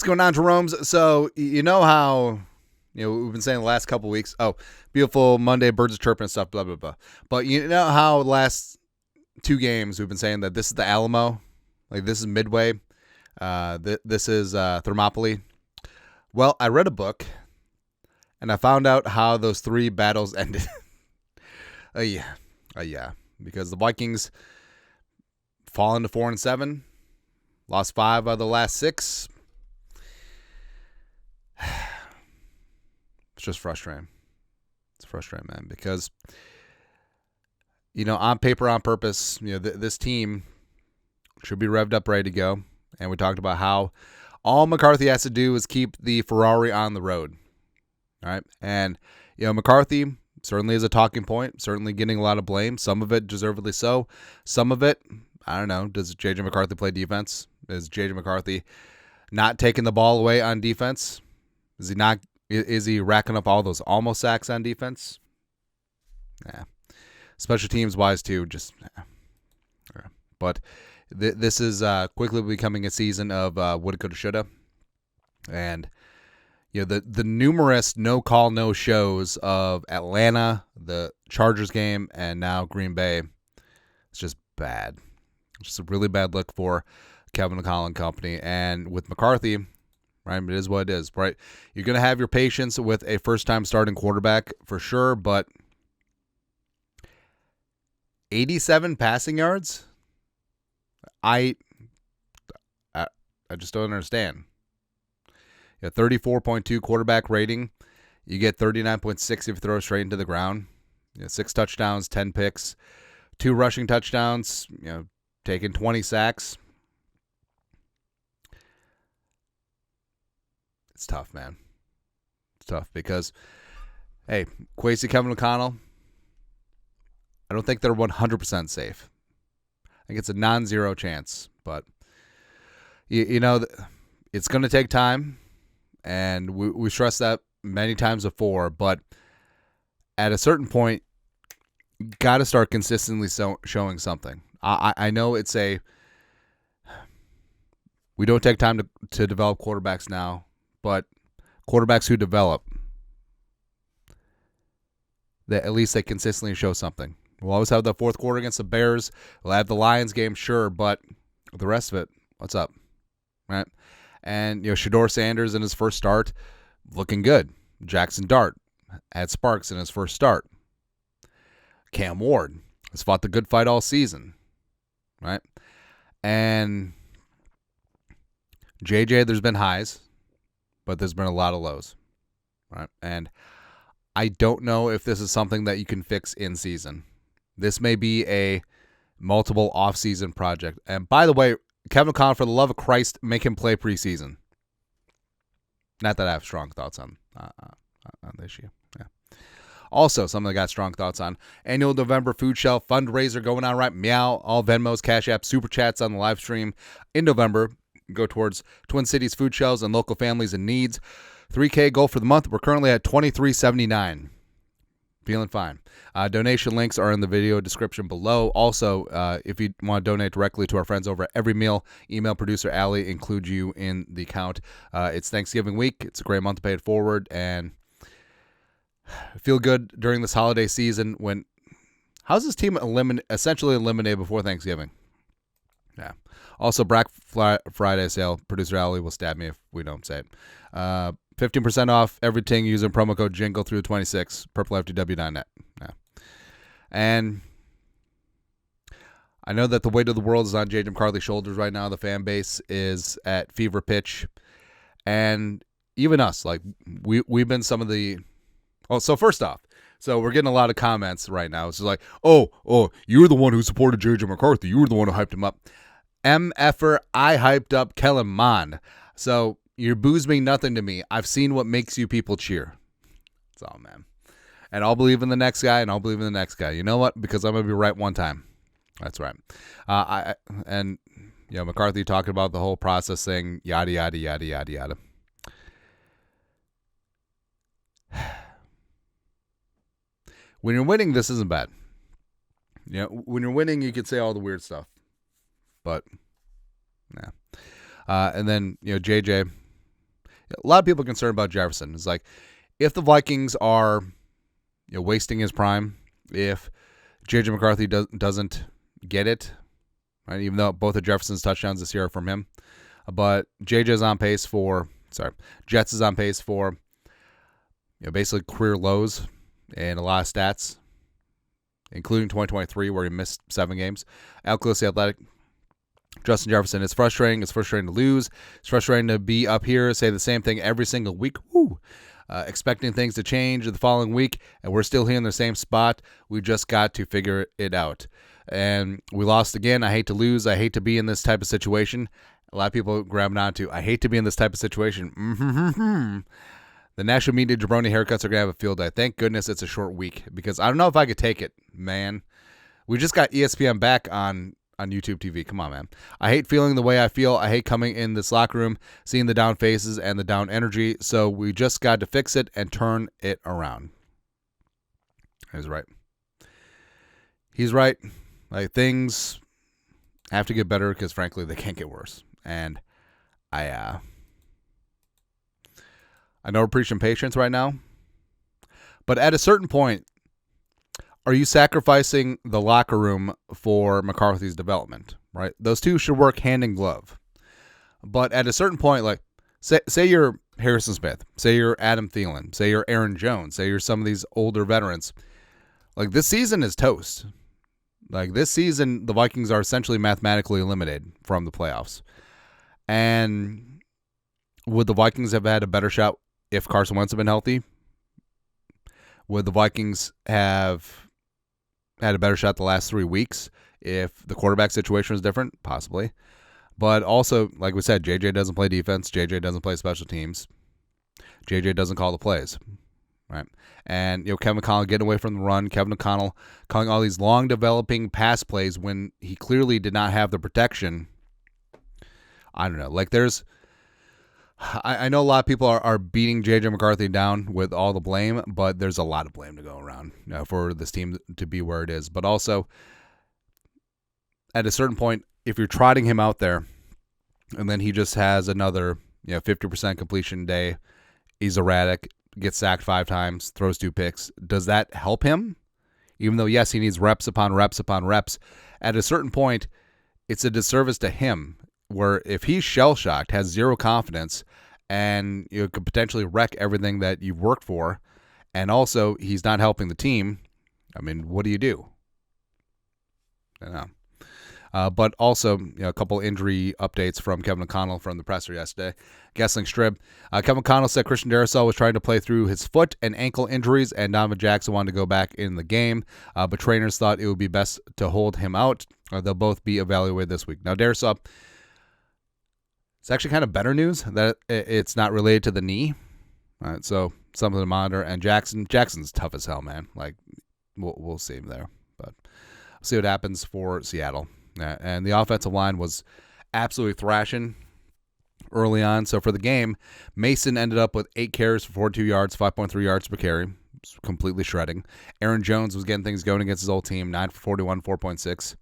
going on, Jerome's? So, you know how, we've been saying the last couple weeks, oh, beautiful Monday, birds are chirping and stuff, blah, blah, blah. But you know how the last two games we've been saying that this is the Alamo? Like, this is Midway. This is Thermopylae. Well, I read a book, and I found out how those three battles ended. Yeah. Because the Vikings fallen to 4-7, lost 5 out of the last 6. It's just frustrating. It's frustrating, man, because, on paper, on purpose, this team should be revved up, ready to go. And we talked about how all McCarthy has to do is keep the Ferrari on the road. All right. And, McCarthy certainly is a talking point, certainly getting a lot of blame. Some of it deservedly so. Some of it, I don't know. Does J.J. McCarthy play defense? Is J.J. McCarthy not taking the ball away on defense? Is he racking up all those almost sacks on defense? Yeah. Special teams wise too, but this is quickly becoming a season of woulda, coulda, shoulda. And the numerous no call, no shows of Atlanta, the Chargers game, and now Green Bay, it's just bad. It's just a really bad look for Kevin McConnell and company. And with McCarthy, right, it is what it is, right? You're going to have your patience with a first-time starting quarterback for sure, but 87 passing yards? I just don't understand. 34.2 quarterback rating. You get 39.6 if you throw straight into the ground. 6 touchdowns, 10 picks, 2 rushing touchdowns, taking 20 sacks. It's tough, man. It's tough because, hey, Kwesi, Kevin McConnell, I don't think they're 100% safe. I think it's a non-zero chance, but, it's going to take time. And we stressed that many times before, but at a certain point, you got to start consistently showing something. I know we don't take time to develop quarterbacks now, but quarterbacks who develop, that at least they consistently show something. We'll always have the fourth quarter against the Bears. We'll have the Lions game, sure, but the rest of it, what's up, right? And, Shedeur Sanders in his first start, looking good. Jackson Dart had sparks in his first start. Cam Ward has fought the good fight all season, right? And JJ, there's been highs, but there's been a lot of lows, right? And I don't know if this is something that you can fix in season. This may be a multiple off-season project. And by the way, Kevin McConnell, for the love of Christ, make him play preseason. Not that I have strong thoughts on the issue. Yeah. Also, something I got strong thoughts on. Annual November food shelf fundraiser going on right. Meow. All Venmos, Cash App, Super Chats on the live stream. In November, go towards Twin Cities food shelves and local families in needs. $3K goal for the month. We're currently at $23.79. Feeling fine. Donation links are in the video description below. Also, if you want to donate directly to our friends over at Every Meal, email producer Allie, include you in the count. It's Thanksgiving week. It's a great month to pay it forward, and feel good during this holiday season. How's this team essentially eliminated before Thanksgiving? Yeah. Also, Black Friday sale. Producer Allie will stab me if we don't say it. 15% off everything using promo code JINGLE through the 26th, purpleftw.net. Yeah. And I know that the weight of the world is on J.J. McCarthy's shoulders right now. The fan base is at fever pitch. And even us, like, we've been some of the... Oh, so first off, so we're getting a lot of comments right now. It's just like, oh, you're the one who supported J.J. McCarthy. You were the one who hyped him up. MFer, I hyped up Kellen Mond. So... your booze mean nothing to me. I've seen what makes you people cheer. That's all, man. And I'll believe in the next guy, and I'll believe in the next guy. You know what? Because I'm going to be right one time. That's right. McCarthy talking about the whole process thing, yada, yada, yada, yada, yada. When you're winning, this isn't bad. When you're winning, you can say all the weird stuff. But, yeah. And then, JJ, A lot of people are concerned about Jefferson. It's like, if the Vikings are wasting his prime, if J.J. McCarthy doesn't get it, right, even though both of Jefferson's touchdowns this year are from him, but Jets is on pace for basically career lows in a lot of stats, including 2023 where he missed 7 games. Outclass the Athletic. Justin Jefferson, it's frustrating. It's frustrating to lose. It's frustrating to be up here, say the same thing every single week. Expecting things to change the following week, and we're still here in the same spot. We just got to figure it out. And we lost again. I hate to lose. I hate to be in this type of situation. A lot of people grabbing onto, I hate to be in this type of situation. The national media jabroni haircuts are going to have a field day. Thank goodness it's a short week, because I don't know if I could take it, man. We just got ESPN back on YouTube TV. Come on, man. I hate feeling the way I feel. I hate coming in this locker room, seeing the down faces and the down energy. So we just got to fix it and turn it around. He's right. He's right. Like, things have to get better because, frankly, they can't get worse. And I know we're preaching patience right now, but at a certain point, are you sacrificing the locker room for McCarthy's development, right? Those two should work hand in glove. But at a certain point, like, say you're Harrison Smith, say you're Adam Thielen, say you're Aaron Jones, say you're some of these older veterans. Like, this season is toast. Like, this season, the Vikings are essentially mathematically eliminated from the playoffs. And would the Vikings have had a better shot if Carson Wentz had been healthy? Would the Vikings have had a better shot the last 3 weeks if the quarterback situation was different? Possibly. But also, like we said, JJ doesn't play defense. JJ doesn't play special teams. JJ doesn't call the plays. Right? And Kevin O'Connell getting away from the run. Kevin O'Connell calling all these long developing pass plays when he clearly did not have the protection. I don't know. Like, I know a lot of people are beating J.J. McCarthy down with all the blame, but there's a lot of blame to go around for this team to be where it is. But also, at a certain point, if you're trotting him out there and then he just has another 50% completion day, he's erratic, gets sacked 5 times, throws 2 picks, does that help him? Even though, yes, he needs reps upon reps upon reps, at a certain point, it's a disservice to him. Where if he's shell-shocked, has zero confidence, and could potentially wreck everything that you've worked for, and also he's not helping the team, I mean, what do you do? I don't know. But also, a couple injury updates from Kevin O'Connell from the presser yesterday. Gessling Strib. Kevin O'Connell said Christian Darrisaw was trying to play through his foot and ankle injuries, and Donovan Jackson wanted to go back in the game, but trainers thought it would be best to hold him out. They'll both be evaluated this week. Now, Darrisaw, it's actually kind of better news that it's not related to the knee. All right, so something to monitor. And Jackson's tough as hell, man. Like, we'll see him there. But we'll see what happens for Seattle. And the offensive line was absolutely thrashing early on. So for the game, Mason ended up with 8 carries for 42 yards, 5.3 yards per carry. Completely shredding. Aaron Jones was getting things going against his old team, 9 for 41, 4.6.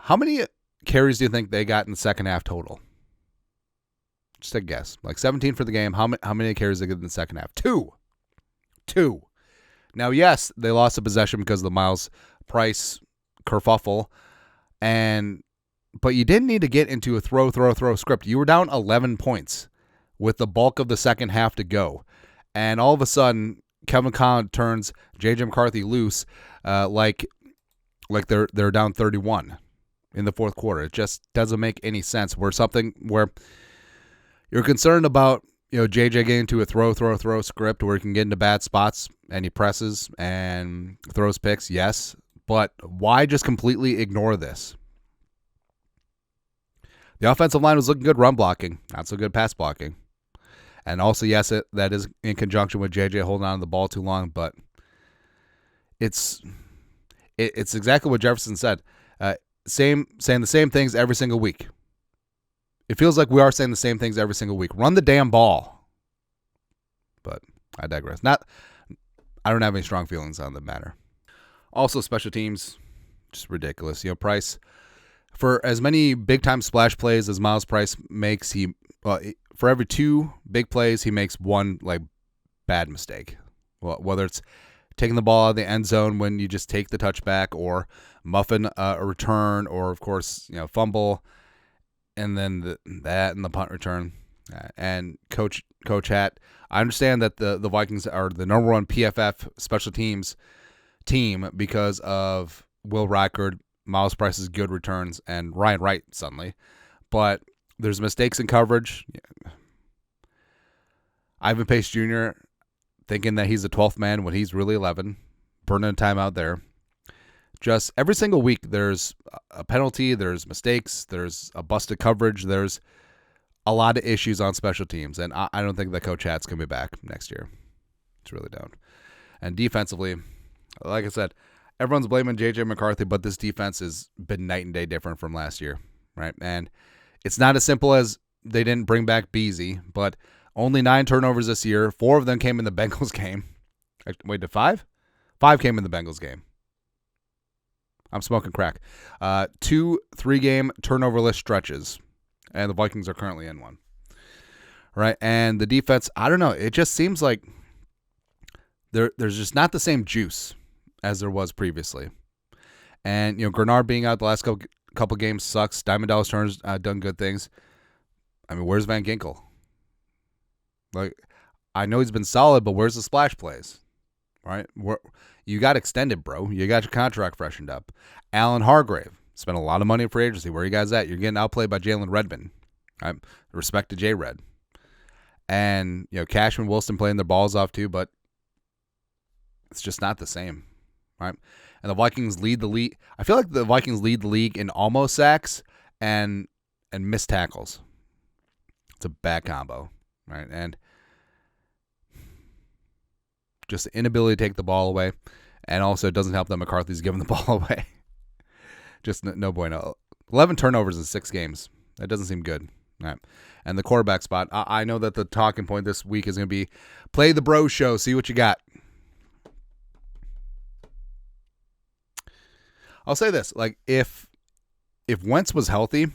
How many carries do you think they got in the second half total? Just a guess. Like 17 for the game. How many carries did they get in the second half? 2. Now, yes, they lost a possession because of the Miles Price kerfuffle, but you didn't need to get into a throw script. You were down 11 points with the bulk of the second half to go, and all of a sudden, Kevin Conn turns J.J. McCarthy loose, like they're down 31. In the fourth quarter. It just doesn't make any sense. Where you're concerned about, JJ getting into a throw script where he can get into bad spots and he presses and throws picks, yes. But why just completely ignore this? The offensive line was looking good run blocking, not so good pass blocking. And also, yes, that is in conjunction with JJ holding on to the ball too long, but it's exactly what Jefferson said. Saying the same things every single week. It feels like we are saying the same things every single week. Run the damn ball. But I digress. I don't have any strong feelings on the matter. Also, special teams, just ridiculous. Price, for as many big time splash plays as Miles Price makes, for every 2 big plays, he makes 1 like bad mistake. Well, whether it's taking the ball out of the end zone when you just take the touchback, or muffin a return, or of course, fumble, and then that and the punt return. And Coach Hat, I understand that the Vikings are the number 1 PFF special teams team because of Will Reichard, Miles Price's good returns, and Ryan Wright suddenly. But there's mistakes in coverage. Ivan Pace Jr. thinking that he's the 12th man when he's really 11, burning a timeout there. Just every single week there's a penalty, there's mistakes, there's a busted coverage, there's a lot of issues on special teams, and I don't think that Coach Hat's going to be back next year. It's really down. And defensively, like I said, everyone's blaming J.J. McCarthy, but this defense has been night and day different from last year, right? And it's not as simple as they didn't bring back Beasley, but only 9 turnovers this year. 4 of them came in the Bengals game. Wait, did 5? 5 came in the Bengals game. I'm smoking crack. 2 3-game turnover-less stretches, and the Vikings are currently in one. Right, and the defense, I don't know. It just seems like there's just not the same juice as there was previously. And, Grenard being out the last couple games sucks. Diamond Dallas Turner's done good things. I mean, where's Van Ginkel? Like, I know he's been solid, but where's the splash plays? Right? You got extended, bro. You got your contract freshened up. Alan Hargrave spent a lot of money in free agency. Where are you guys at? You're getting outplayed by Jalen Redmond. Right? Respect to J-Red. And, Cashman, Wilson playing their balls off too, but it's just not the same. Right? And the Vikings lead the league. I feel like the Vikings lead the league in almost sacks and missed tackles. It's a bad combo. Right? And just the inability to take the ball away. And also, it doesn't help that McCarthy's giving the ball away. Just no bueno. 11 turnovers in 6 games. That doesn't seem good. All right. And the quarterback spot, I know that the talking point this week is going to be play the bro show, see what you got. I'll say this. Like, if Wentz was healthy,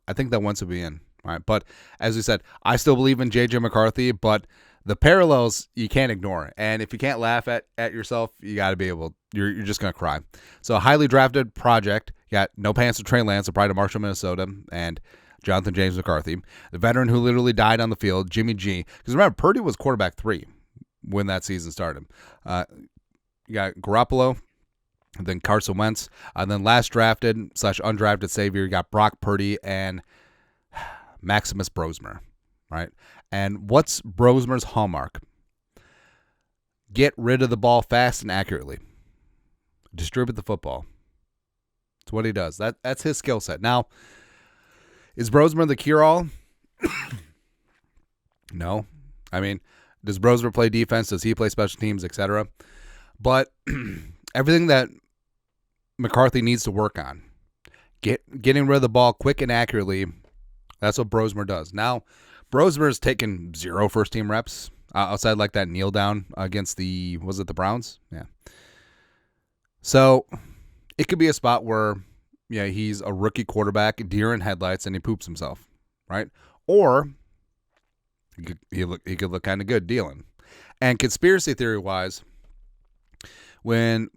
I think that Wentz would be in. All right. But as we said, I still believe in J.J. McCarthy, but the parallels you can't ignore. And if you can't laugh at yourself, you got to be able, you're just going to cry. So a highly drafted project. You got no pants to Trey Lance, a pride of Marshall, Minnesota, and Jonathan James McCarthy. The veteran who literally died on the field, Jimmy G. Because remember, Purdy was quarterback 3 when that season started. You got Garoppolo, and then Carson Wentz. And then last drafted / undrafted savior, you got Brock Purdy and Maximus Brosmer. Right? And what's Brosmer's hallmark? Get rid of the ball fast and accurately. Distribute the football. That's what he does. That's his skill set. Now, is Brosmer the cure-all? No. I mean, does Brosmer play defense? Does he play special teams, etc.? But everything that McCarthy needs to work on, getting rid of the ball quick and accurately, that's what Brosmer does. Now, Brosmer has taken 0 first-team reps outside like that kneel down against the Browns? Yeah. So it could be a spot where, he's a rookie quarterback, deer in headlights, and he poops himself, right? Or he could look kind of good dealing. And conspiracy theory-wise, when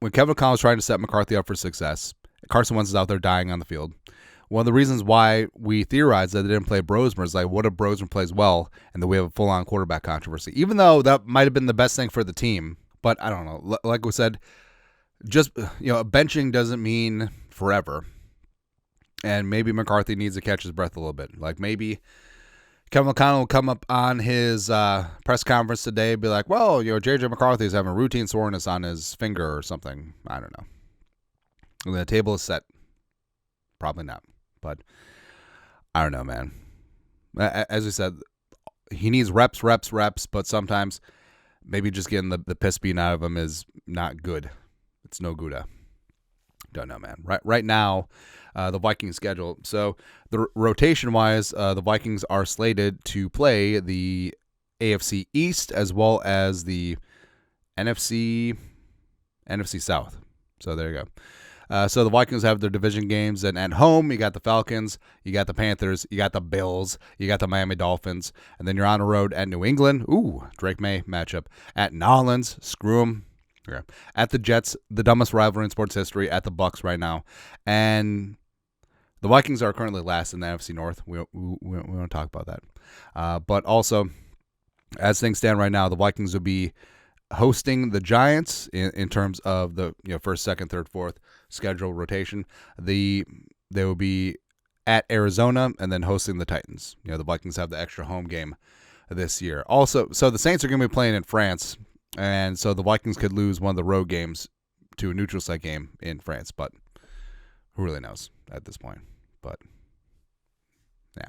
Kevin O'Connell was trying to set McCarthy up for success, Carson Wentz is out there dying on the field. One of the reasons why we theorized that they didn't play Brosmer is like, what if Brosmer plays well and then we have a full-on quarterback controversy? Even though that might have been the best thing for the team, but I don't know. Like we said, just benching doesn't mean forever, and maybe McCarthy needs to catch his breath a little bit. Like maybe Kevin O'Connell will come up on his press conference today and be like, well, J.J. McCarthy is having routine soreness on his finger or something. I don't know. And the table is set. Probably not. But I don't know, man. As we said, he needs reps, but sometimes maybe just getting the piss beaten out of him is not good. It's no good. Don't know, man. Right now, the Vikings schedule. So the rotation-wise, the Vikings are slated to play the AFC East as well as the NFC South. So there you go. So the Vikings have their division games, and at home, you got the Falcons, you got the Panthers, you got the Bills, you got the Miami Dolphins, and then you're on the road at New England. Ooh, Drake May matchup. At New Orleans, screw them. Yeah. At the Jets, the dumbest rivalry in sports history. At the Bucs right now, and the Vikings are currently last in the NFC North. We don't talk about that. But also, as things stand right now, the Vikings will be hosting the Giants in terms of the first, second, third, fourth schedule rotation. They will be at Arizona and then hosting the Titans. The Vikings have the extra home game this year. Also, so the Saints are going to be playing in France, and so the Vikings could lose one of the road games to a neutral site game in France, but who really knows at this point? But yeah.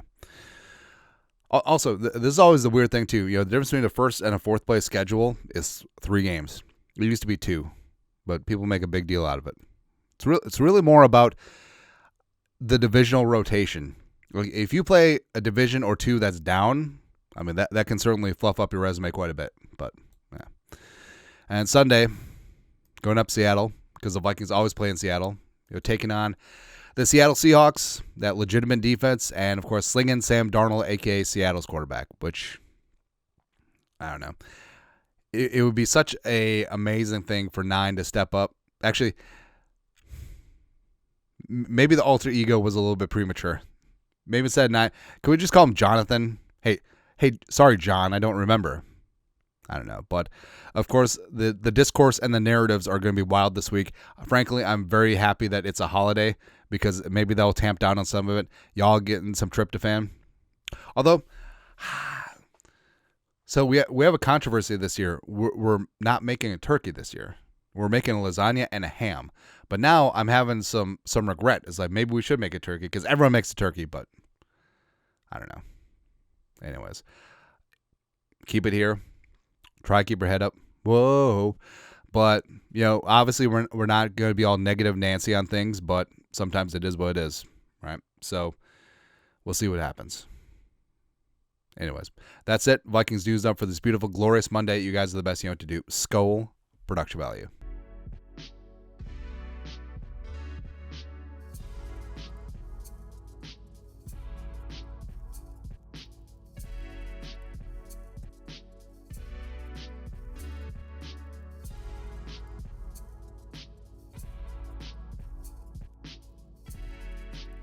Also, this is always the weird thing too. The difference between a first and a fourth place schedule is 3 games. It used to be 2, but people make a big deal out of it. It's really more about the divisional rotation. Like if you play a division or 2 that's down, I mean that can certainly fluff up your resume quite a bit. But yeah. And Sunday, going up Seattle because the Vikings always play in Seattle. Taking on the Seattle Seahawks, that legitimate defense, and of course slinging Sam Darnold, aka Seattle's quarterback, which I don't know. It would be such a amazing thing for 9 to step up. Actually, maybe the alter ego was a little bit premature. Maybe instead of 9, could we just call him Jonathan? Hey, sorry, John, I don't remember. I don't know. But, of course, the discourse and the narratives are going to be wild this week. Frankly, I'm very happy that it's a holiday because maybe they'll tamp down on some of it. Y'all getting some tryptophan. Although, so we have a controversy this year. We're not making a turkey this year. We're making a lasagna and a ham. But now I'm having some regret. It's like maybe we should make a turkey because everyone makes a turkey, but I don't know. Anyways, keep it here. Try to keep your head up. Whoa. But, obviously we're not going to be all negative Nancy on things, but sometimes it is what it is, right? So we'll see what happens. Anyways, that's it. Vikings news up for this beautiful, glorious Monday. You guys are the best. You know what to do. Skol, production value.